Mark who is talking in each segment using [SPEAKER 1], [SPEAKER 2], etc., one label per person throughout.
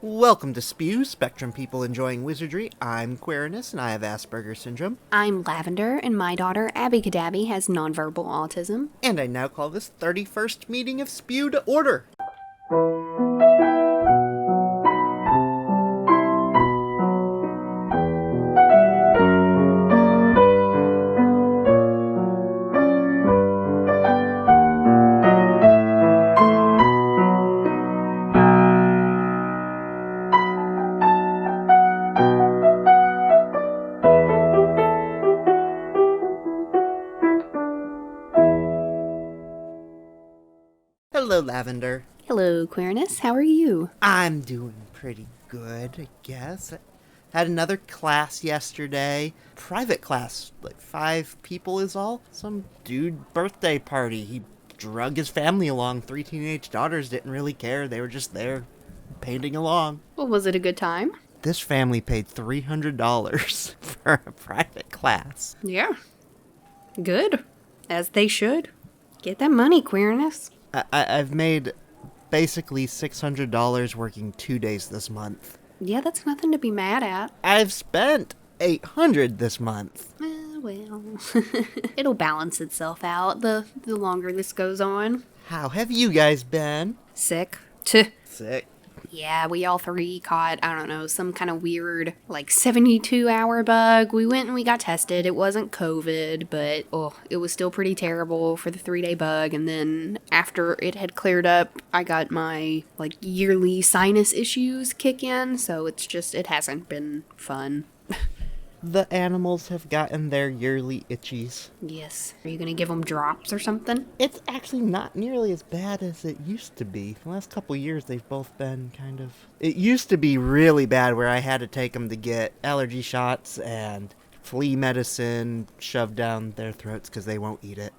[SPEAKER 1] Welcome to SPEW, Spectrum People Enjoying Wizardry. I'm Quirinus, and I have Asperger's Syndrome.
[SPEAKER 2] I'm Lavender, and my daughter, Abby Cadabby, has nonverbal autism.
[SPEAKER 1] And I now call this 31st meeting of SPEW to order. Hello, Lavender.
[SPEAKER 2] Hello, Quirinus. How are you?
[SPEAKER 1] I'm doing pretty good, I guess. Had another class yesterday. Private class, like 5 people is all. Some dude birthday party. He drug his family along. 3 teenage daughters didn't really care. They were just there painting along.
[SPEAKER 2] Well, was it a good time?
[SPEAKER 1] This family paid $300 for a private class.
[SPEAKER 2] Yeah. Good. As they should. Get that money, Quirinus.
[SPEAKER 1] I've made basically $600 working 2 days this month.
[SPEAKER 2] Yeah, that's nothing to be mad at.
[SPEAKER 1] I've spent $800 this month.
[SPEAKER 2] Well, it'll balance itself out the longer this goes on.
[SPEAKER 1] How have you guys been?
[SPEAKER 2] Sick.
[SPEAKER 1] Sick.
[SPEAKER 2] Yeah, we all 3 caught, I don't know, some kind of weird, 72-hour bug. We went and we got tested. It wasn't COVID, but, it was still pretty terrible for the 3-day bug. And then after it had cleared up, I got my, yearly sinus issues kick in. So it hasn't been fun.
[SPEAKER 1] The animals have gotten their yearly itchies.
[SPEAKER 2] Yes. Are you going to give them drops or something?
[SPEAKER 1] It's actually not nearly as bad as it used to be. The last couple years, they've both been kind of... It used to be really bad where I had to take them to get allergy shots and flea medicine shoved down their throats because they won't eat it.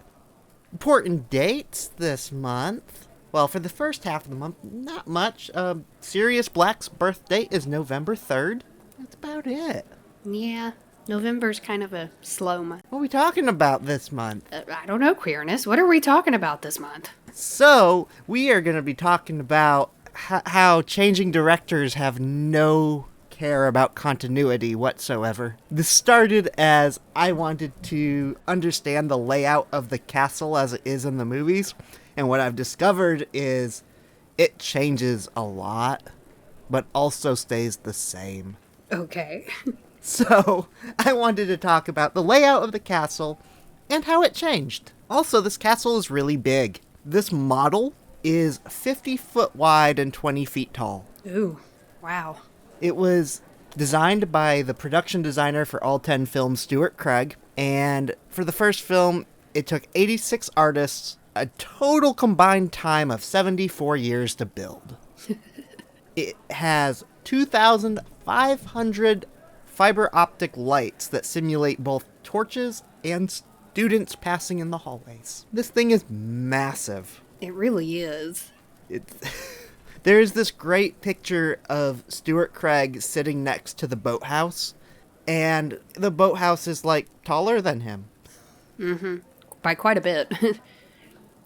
[SPEAKER 1] Important dates this month. Well, for the first half of the month, not much. Sirius Black's birth date is November 3rd. That's about it.
[SPEAKER 2] Yeah. November's kind of a slow month.
[SPEAKER 1] What are we talking about this month?
[SPEAKER 2] I don't know, Quirinus. What are we talking about this month?
[SPEAKER 1] So, we are going to be talking about how changing directors have no care about continuity whatsoever. This started as I wanted to understand the layout of the castle as it is in the movies, and what I've discovered is it changes a lot, but also stays the same.
[SPEAKER 2] Okay.
[SPEAKER 1] So, I wanted to talk about the layout of the castle and how it changed. Also, this castle is really big. This model is 50 foot wide and 20 feet tall.
[SPEAKER 2] Ooh, wow.
[SPEAKER 1] It was designed by the production designer for all 10 films, Stuart Craig, and for the first film, it took 86 artists, a total combined time of 74 years to build. It has 2,500 fiber optic lights that simulate both torches and students passing in the hallways. This thing is massive.
[SPEAKER 2] It really is.
[SPEAKER 1] There's this great picture of Stuart Craig sitting next to the boathouse, and the boathouse is, taller than him.
[SPEAKER 2] Mm-hmm. By quite a bit.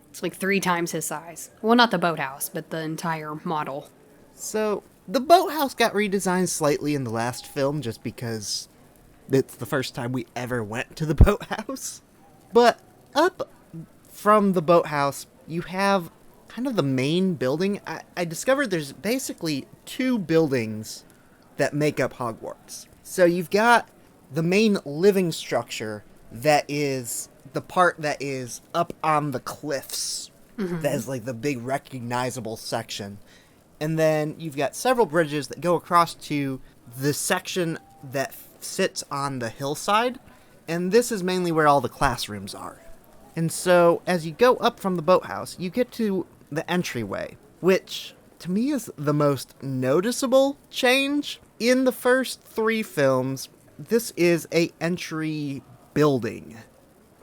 [SPEAKER 2] It's 3 times his size. Well, not the boathouse, but the entire model.
[SPEAKER 1] So, the boathouse got redesigned slightly in the last film just because it's the first time we ever went to the boathouse. But up from the boathouse, you have kind of the main building. I discovered there's basically 2 buildings that make up Hogwarts. So you've got the main living structure that is the part that is up on the cliffs. Mm-hmm. That is the big recognizable section. And then you've got several bridges that go across to the section that sits on the hillside. And this is mainly where all the classrooms are. And so as you go up from the boathouse, you get to the entryway, which to me is the most noticeable change. In the first 3 films, this is an entry building.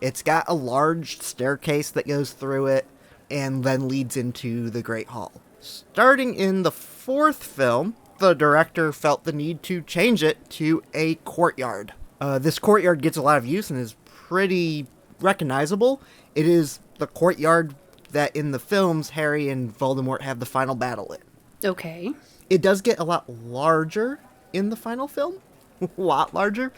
[SPEAKER 1] It's got a large staircase that goes through it and then leads into the Great Hall. Starting in the 4th film, the director felt the need to change it to a courtyard. This courtyard gets a lot of use and is pretty recognizable. It is the courtyard that in the films Harry and Voldemort have the final battle in.
[SPEAKER 2] Okay.
[SPEAKER 1] It does get a lot larger in the final film, a lot larger,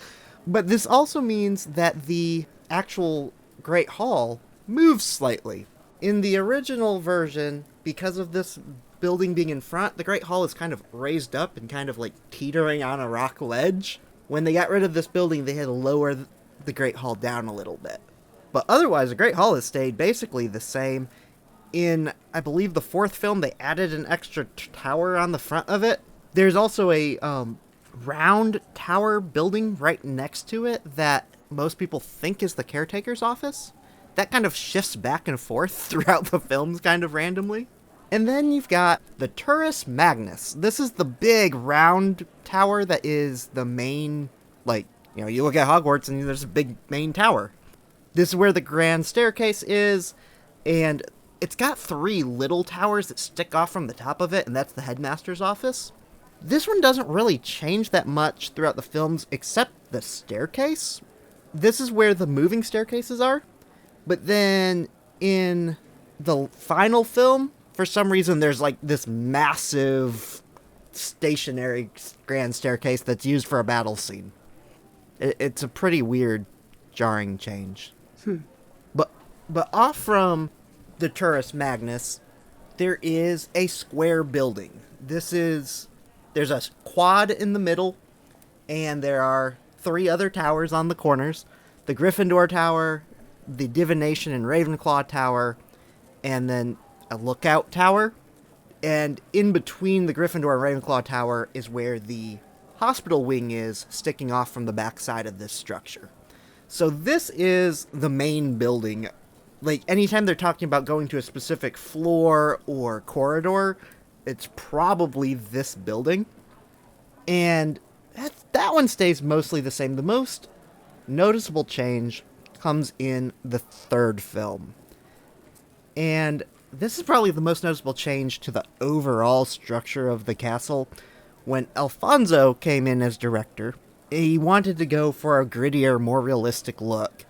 [SPEAKER 1] but this also means that the actual Great Hall moves slightly. In the original version, because of this building being in front, the Great Hall is kind of raised up and kind of like teetering on a rock ledge. When they got rid of this building, they had to lower the Great Hall down a little bit. But otherwise, the Great Hall has stayed basically the same. In, I believe, the fourth film, they added an extra tower on the front of it. There's also a round tower building right next to it that most people think is the caretaker's office. That kind of shifts back and forth throughout the films kind of randomly. And then you've got the Turris Magnus. This is the big round tower that is the main, like, you know, you look at Hogwarts and there's a big main tower. This is where the grand staircase is, and it's got 3 little towers that stick off from the top of it, and that's the headmaster's office. This one doesn't really change that much throughout the films, except the staircase. This is where the moving staircases are. But then in the final film, for some reason, there's like this massive stationary grand staircase that's used for a battle scene. It's a pretty weird, jarring change. But off from the Turris Magnus, there is a square building. There's a quad in the middle, and there are 3 other towers on the corners. The Gryffindor Tower, the Divination and Ravenclaw Tower, and then a Lookout Tower. And in between the Gryffindor and Ravenclaw Tower is where the hospital wing is, sticking off from the backside of this structure. So this is the main building. Like, anytime they're talking about going to a specific floor or corridor, it's probably this building. And that one stays mostly the same. The most noticeable change comes in the third film. And this is probably the most noticeable change to the overall structure of the castle. When Alfonso came in as director, he wanted to go for a grittier, more realistic look.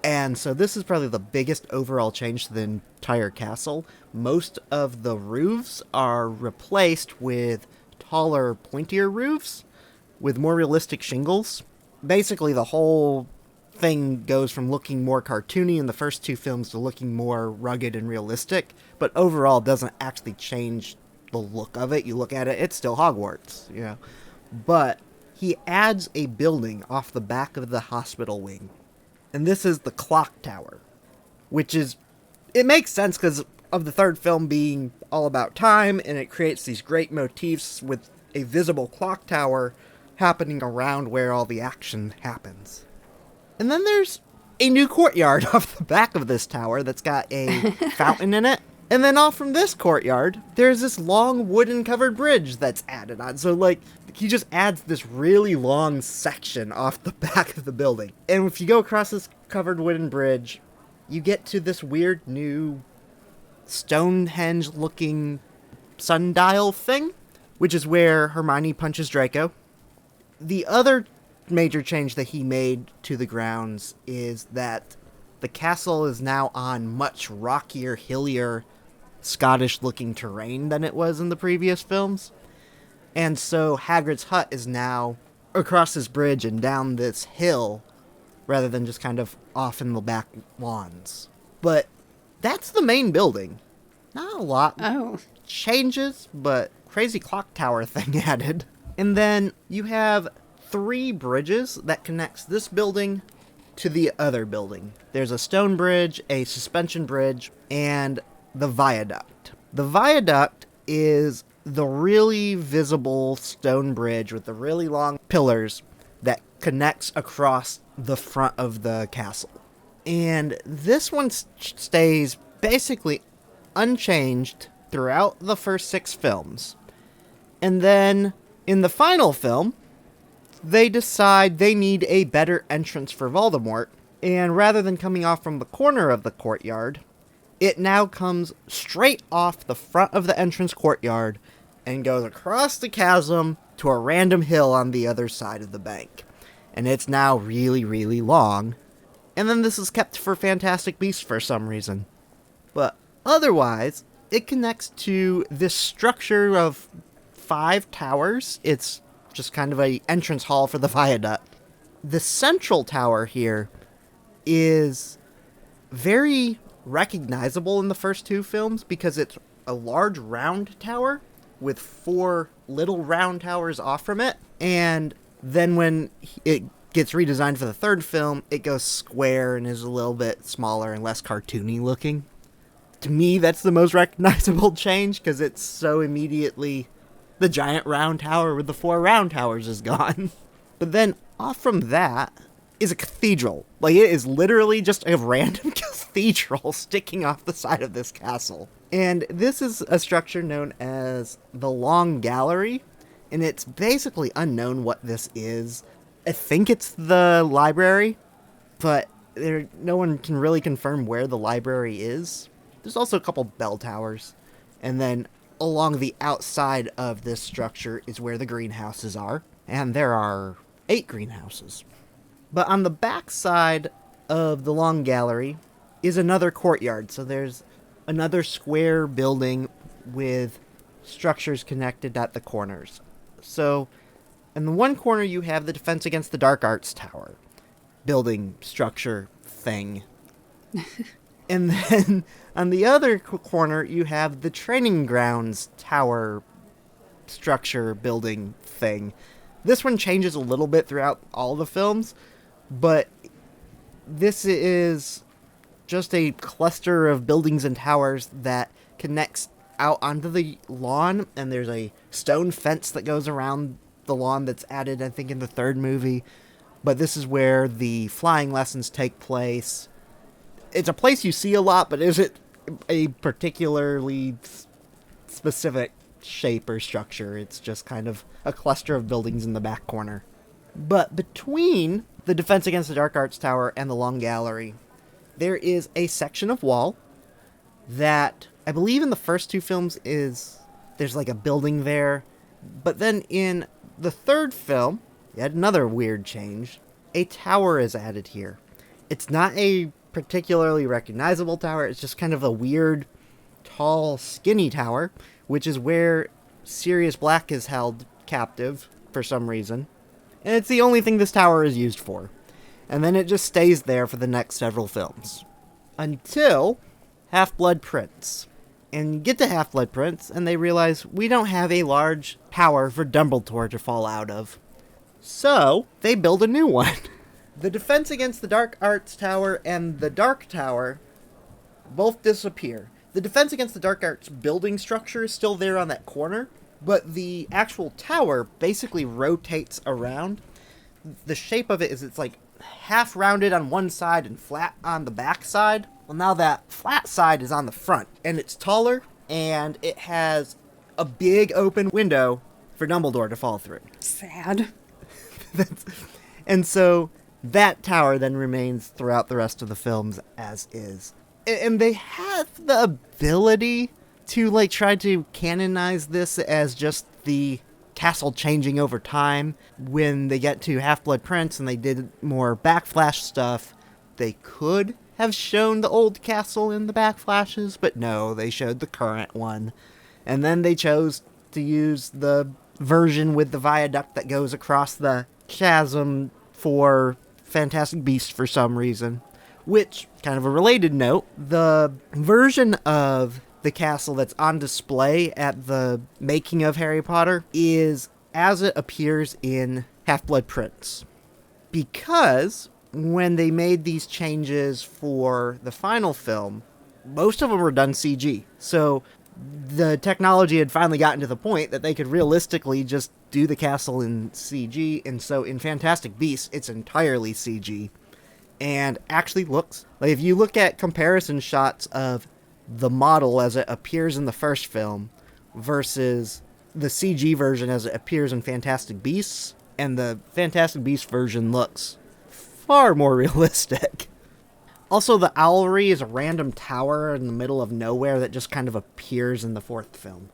[SPEAKER 1] And so this is probably the biggest overall change to the entire castle. Most of the roofs are replaced with taller, pointier roofs with more realistic shingles. Basically, the whole thing goes from looking more cartoony in the first 2 films to looking more rugged and realistic, but overall doesn't actually change the look of it. You look at it, it's still Hogwarts, you know. But he adds a building off the back of the hospital wing. And this is the clock tower, which is, it makes sense because of the third film being all about time, and it creates these great motifs with a visible clock tower happening around where all the action happens. And then there's a new courtyard off the back of this tower that's got a fountain in it. And then off from this courtyard, there's this long wooden covered bridge that's added on. So, like, he just adds this really long section off the back of the building. And if you go across this covered wooden bridge, you get to this weird new Stonehenge-looking sundial thing, which is where Hermione punches Draco. The other major change that he made to the grounds is that the castle is now on much rockier, hillier, Scottish-looking terrain than it was in the previous films. And so Hagrid's hut is now across this bridge and down this hill, rather than just kind of off in the back lawns. But that's the main building. Not a lot changes, but crazy clock tower thing added. And then you have 3 bridges that connects this building to the other building. There's a stone bridge, a suspension bridge, and the viaduct. The viaduct is the really visible stone bridge with the really long pillars that connects across the front of the castle. And this one stays basically unchanged throughout the first 6 films. And then in the final film, they decide they need a better entrance for Voldemort, and rather than coming off from the corner of the courtyard, it now comes straight off the front of the entrance courtyard and goes across the chasm to a random hill on the other side of the bank. And it's now really, really long. And then this is kept for Fantastic Beasts for some reason. But otherwise, it connects to this structure of 5 towers. It's just kind of a entrance hall for the viaduct. The central tower here is very recognizable in the first 2 films because it's a large round tower with 4 little round towers off from it. And then when it gets redesigned for the 3rd film, it goes square and is a little bit smaller and less cartoony looking. To me, that's the most recognizable change because it's so immediately the giant round tower with the 4 round towers is gone. But then off from that is a cathedral. Like, it is literally just a random cathedral sticking off the side of this castle. And this is a structure known as the Long Gallery, and it's basically unknown what this is. I think it's the library, but no one can really confirm where the library is. There's also a couple bell towers, and then along the outside of this structure is where the greenhouses are, and there are 8 greenhouses. But on the back side of the Long Gallery is another courtyard, so there's another square building with structures connected at the corners. So in the one corner you have the Defense Against the Dark Arts Tower building structure thing. And then on the other corner you have the Training Grounds Tower structure building thing. This one changes a little bit throughout all the films, but this is just a cluster of buildings and towers that connects out onto the lawn, and there's a stone fence that goes around the lawn that's added, I think, in the 3rd movie. But this is where the flying lessons take place. It's a place you see a lot, but isn't a particularly specific shape or structure. It's just kind of a cluster of buildings in the back corner. But between the Defense Against the Dark Arts Tower and the Long Gallery, there is a section of wall that I believe in the first 2 films there's like a building there. But then in the 3rd film, yet another weird change, a tower is added here. It's not a particularly recognizable tower, it's just kind of a weird, tall, skinny tower, which is where Sirius Black is held captive for some reason. And it's the only thing this tower is used for. And then it just stays there for the next several films. Until Half-Blood Prince. And you get to Half-Blood Prince, and they realize we don't have a large tower for Dumbledore to fall out of. So, they build a new one. The Defense Against the Dark Arts Tower and the Dark Tower both disappear. The Defense Against the Dark Arts building structure is still there on that corner, but the actual tower basically rotates around. The shape of it is it's like half rounded on one side and flat on the back side. Well, now that flat side is on the front, and it's taller, and it has a big open window for Dumbledore to fall through.
[SPEAKER 2] Sad.
[SPEAKER 1] And so that tower then remains throughout the rest of the films as is. And they have the ability to like try to canonize this as just the castle changing over time. When they get to Half-Blood Prince and they did more backflash stuff, they could have shown the old castle in the backflashes, but no, they showed the current one. And then they chose to use the version with the viaduct that goes across the chasm for Fantastic Beasts for some reason. Which, kind of a related note, the version of the castle that's on display at the making of Harry Potter is as it appears in Half-Blood Prince. Because when they made these changes for the final film, most of them were done CG. So the technology had finally gotten to the point that they could realistically just do the castle in CG, and so in Fantastic Beasts, it's entirely CG. And actually looks, like if you look at comparison shots of the model as it appears in the first film versus the CG version as it appears in Fantastic Beasts, and the Fantastic Beasts version looks far more realistic. Also, the Owlery is a random tower in the middle of nowhere that just kind of appears in the 4th film.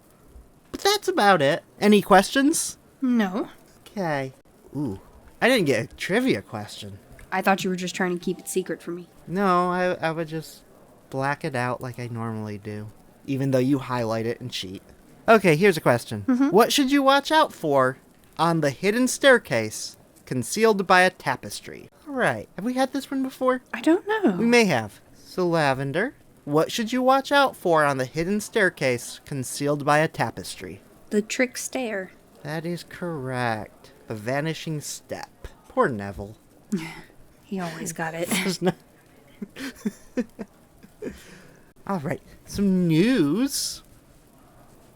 [SPEAKER 1] But that's about it. Any questions?
[SPEAKER 2] No.
[SPEAKER 1] Okay. Ooh, I didn't get a trivia question.
[SPEAKER 2] I thought you were just trying to keep it secret from me.
[SPEAKER 1] No, I would just black it out like I normally do. Even though you highlight it and cheat. Okay, here's a question. What should you watch out for on the hidden staircase concealed by a tapestry? All right. Have we had this one before?
[SPEAKER 2] I don't know.
[SPEAKER 1] We may have. So, Lavender, what should you watch out for on the hidden staircase concealed by a tapestry?
[SPEAKER 2] The trick stare.
[SPEAKER 1] That is correct. The vanishing step. Poor Neville.
[SPEAKER 2] He always got it.
[SPEAKER 1] There's no- All right. Some news.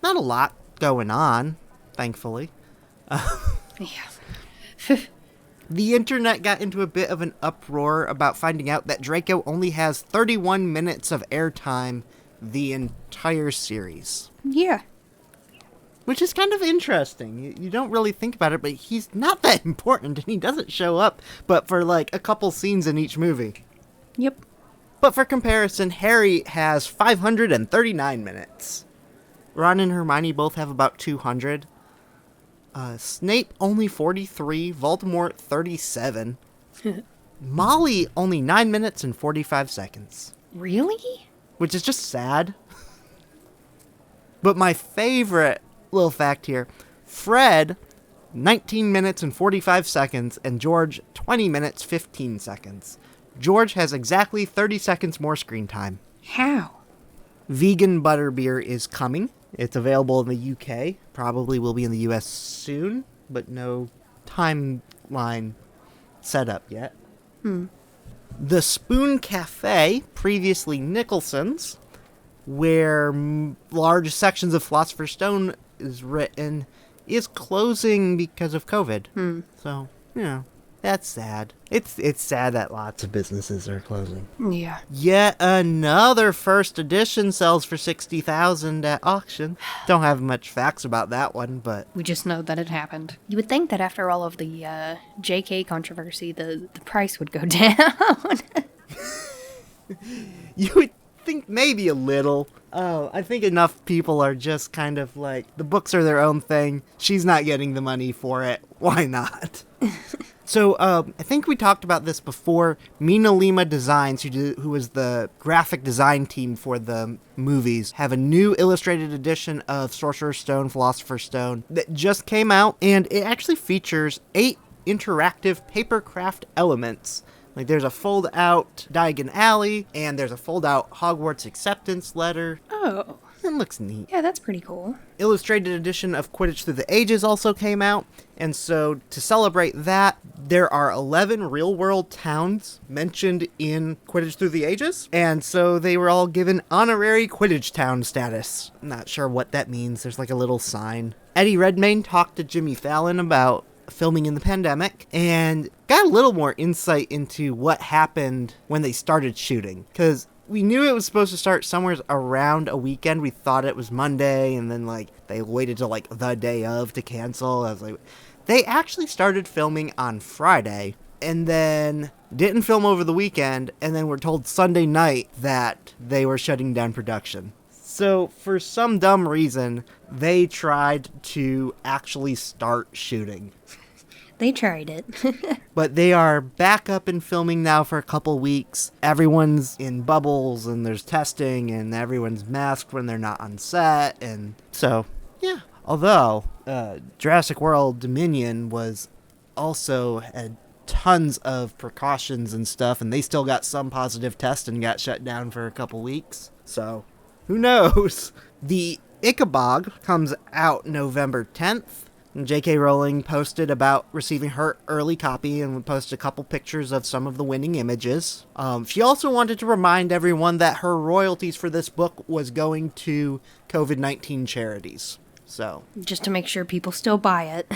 [SPEAKER 1] Not a lot going on, thankfully.
[SPEAKER 2] Yeah.
[SPEAKER 1] The internet got into a bit of an uproar about finding out that Draco only has 31 minutes of airtime the entire series.
[SPEAKER 2] Yeah.
[SPEAKER 1] Which is kind of interesting. You don't really think about it, but he's not that important, and he doesn't show up but for like a couple scenes in each movie.
[SPEAKER 2] Yep.
[SPEAKER 1] But for comparison, Harry has 539 minutes. Ron and Hermione both have about 200. Snape only 43, Voldemort 37. Molly only 9 minutes and 45 seconds.
[SPEAKER 2] Really?
[SPEAKER 1] Which is just sad. But my favorite little fact here, Fred 19 minutes and 45 seconds and George 20 minutes 15 seconds. George has exactly 30 seconds more screen time.
[SPEAKER 2] How?
[SPEAKER 1] Vegan butterbeer is coming. It's available in the UK. Probably will be in the US soon, but no timeline set up yet. The Spoon Cafe, previously Nicholson's, where large sections of Philosopher's Stone is written, is closing because of COVID. So, you know, that's sad. It's sad that lots of businesses are closing.
[SPEAKER 2] Yeah.
[SPEAKER 1] Yet another first edition sells for $60,000 at auction. Don't have much facts about that one, but
[SPEAKER 2] We just know that it happened. You would think that after all of the JK controversy, the price would go down.
[SPEAKER 1] you would think maybe a little. I think enough people are just kind of like, the books are their own thing. She's not getting the money for it. Why not? So, I think we talked about this before. Mina Lima Designs, who was the graphic design team for the movies, have a new illustrated edition of Sorcerer's Stone, Philosopher's Stone that just came out, and it actually features 8 interactive papercraft elements. Like, there's a fold-out Diagon Alley, and there's a fold-out Hogwarts acceptance letter.
[SPEAKER 2] Oh.
[SPEAKER 1] It looks neat.
[SPEAKER 2] Yeah, that's pretty cool.
[SPEAKER 1] Illustrated edition of Quidditch Through the Ages also came out, and so to celebrate that, there are 11 real-world towns mentioned in Quidditch Through the Ages, and so they were all given honorary Quidditch Town status. Not sure what that means. There's like a little sign. Eddie Redmayne talked to Jimmy Fallon about filming in the pandemic and got a little more insight into what happened when they started shooting, because we knew it was supposed to start somewhere around a weekend. We thought it was Monday, and then like they waited till like the day of to cancel. I was like, they actually started filming on Friday and then didn't film over the weekend, and then were told Sunday night that they were shutting down production. So for some dumb reason, they tried to actually start shooting.
[SPEAKER 2] They tried it.
[SPEAKER 1] But they are back up and filming now for a couple weeks. Everyone's in bubbles, and there's testing, and everyone's masked when they're not on set, and so, yeah. Although, Jurassic World Dominion was also had tons of precautions and stuff, and they still got some positive tests and got shut down for a couple weeks. So, who knows? The Ickabog comes out November 10th. And J.K. Rowling posted about receiving her early copy and posted a couple pictures of some of the winning images. She also wanted to remind everyone that her royalties for this book was going to COVID-19 charities. So,
[SPEAKER 2] Just to make sure people still buy it.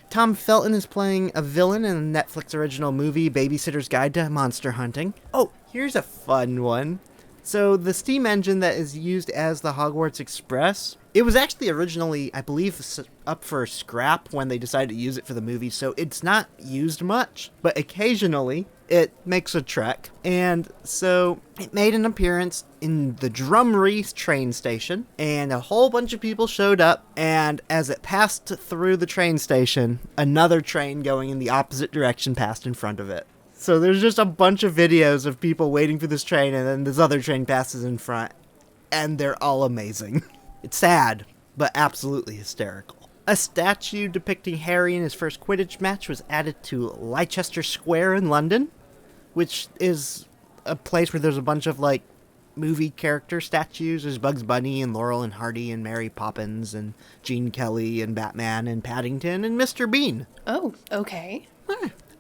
[SPEAKER 1] Tom Felton is playing a villain in the Netflix original movie Babysitter's Guide to Monster Hunting. Oh, here's a fun one. So the steam engine that is used as the Hogwarts Express, it was actually originally, I believe, up for scrap when they decided to use it for the movie, so it's not used much, but occasionally it makes a trek. And so it made an appearance in the Drumree train station, and a whole bunch of people showed up, and as it passed through the train station, another train going in the opposite direction passed in front of it. So there's just a bunch of videos of people waiting for this train, and then this other train passes in front, and they're all amazing. It's sad, but absolutely hysterical. A statue depicting Harry in his first Quidditch match was added to Leicester Square in London, which is a place where there's a bunch of, like, movie character statues. There's Bugs Bunny and Laurel and Hardy and Mary Poppins and Gene Kelly and Batman and Paddington and Mr. Bean.
[SPEAKER 2] Oh, okay.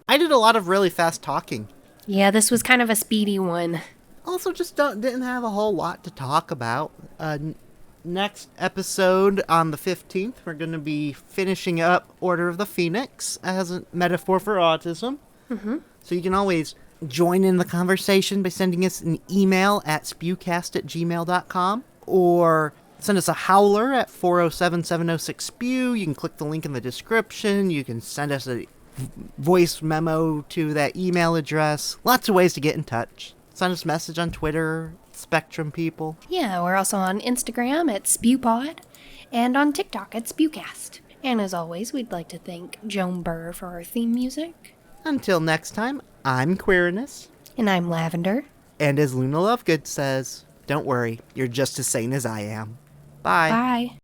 [SPEAKER 1] I did a lot of really fast talking.
[SPEAKER 2] Yeah, this was kind of a speedy one.
[SPEAKER 1] Also, just didn't have a whole lot to talk about. Next episode on the 15th, we're going to be finishing up Order of the Phoenix as a metaphor for autism.
[SPEAKER 2] Mm-hmm.
[SPEAKER 1] So you can always join in the conversation by sending us an email at spewcast@gmail.com or send us a howler at 407-706-SPEW. You can click the link in the description. You can send us a voice memo to that email address. Lots of ways to get in touch. Send us a message on Twitter, Spectrum people.
[SPEAKER 2] Yeah, we're also on Instagram at SpewPod and on TikTok at SpewCast. And as always, we'd like to thank Joan Burr for our theme music.
[SPEAKER 1] Until next time, I'm Queerness.
[SPEAKER 2] And I'm Lavender.
[SPEAKER 1] And as Luna Lovegood says, don't worry, you're just as sane as I am. Bye.
[SPEAKER 2] Bye.